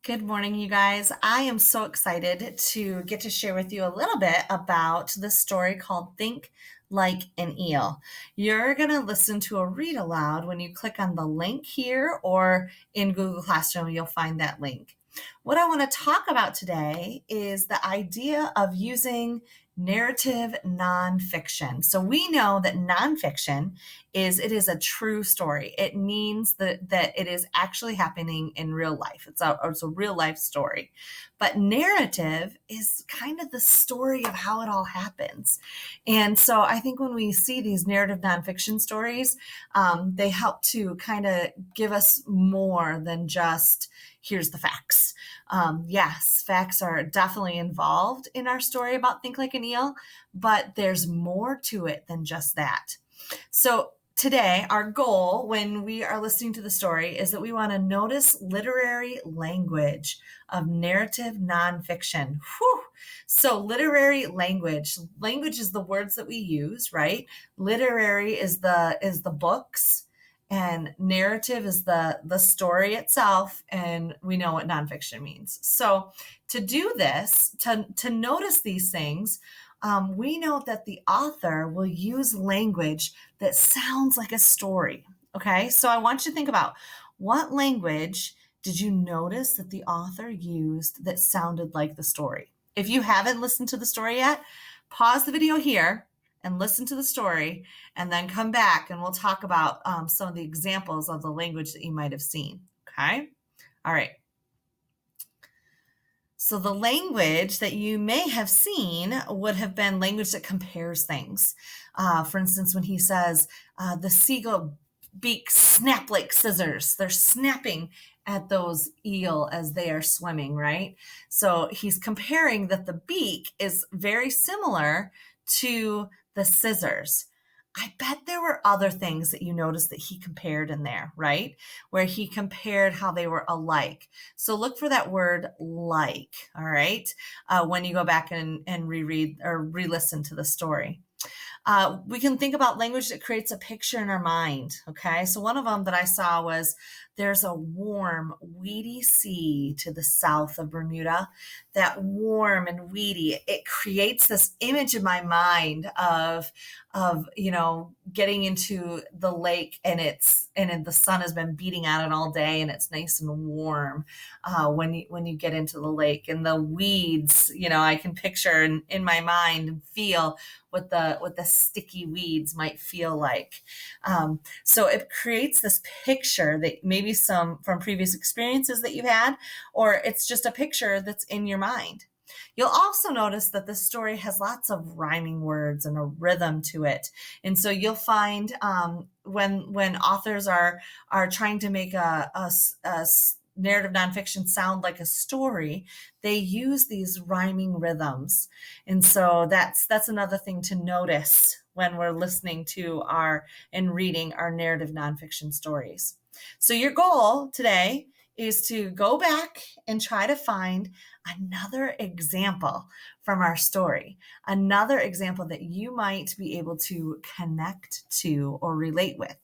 Good morning, you guys. I am so excited to get to share with you a little bit about this story called Think Like an Eel. You're going to listen to a read aloud when you click on the link here, or in Google Classroom, you'll find that link. What I want to talk about today is the idea of using narrative nonfiction. So we know that nonfiction is a true story. It means that it is actually happening in real life. It's a real life story. But narrative is kind of the story of how it all happens. And so I think when we see these narrative nonfiction stories, they help to kind of give us more than just here's the facts. Yes, facts are definitely involved in our story about Think Like an Eel, but there's more to it than just that. So today, our goal when we are listening to the story is that we want to notice literary language of narrative nonfiction. Whew. So literary language is the words that we use, right? Literary is the books, and narrative is the story itself, and we know what nonfiction means. So to do this, to notice these things, we know that the author will use language that sounds like a story. Okay, so I want you to think about what language did you notice that the author used that sounded like the story? If you haven't listened to the story yet, pause the video here and listen to the story, and then come back and we'll talk about some of the examples of the language that you might have seen. Okay, all right. So the language that you may have seen would have been language that compares things. For instance, when he says, the seagull beaks snap like scissors, they're snapping at those eel as they are swimming, right? So he's comparing that the beak is very similar to the scissors. I bet there were other things that you noticed that he compared in there, right? Where he compared how they were alike. So look for that word like, all right, when you go back and reread or re-listen to the story. We can think about language that creates a picture in our mind. Okay, so one of them that I saw was there's a warm, weedy sea to the south of Bermuda. That warm and weedy, it creates this image in my mind of getting into the lake, and the sun has been beating on it all day and it's nice and warm when you get into the lake, and the weeds, I can picture in my mind and feel what the sticky weeds might feel like. So it creates this picture that maybe some from previous experiences that you've had, or it's just a picture that's in your mind. You'll also notice that this story has lots of rhyming words and a rhythm to it. And so you'll find when authors are trying to make a narrative nonfiction sound like a story, they use these rhyming rhythms. And so that's another thing to notice when we're listening to and reading our narrative nonfiction stories. So your goal today is to go back and try to find another example from our story, another example that you might be able to connect to or relate with.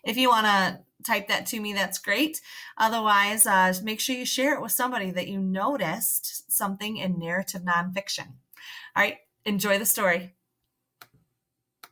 If you want to type that to me, that's great. Otherwise, make sure you share it with somebody that you noticed something in narrative nonfiction. All right, enjoy the story.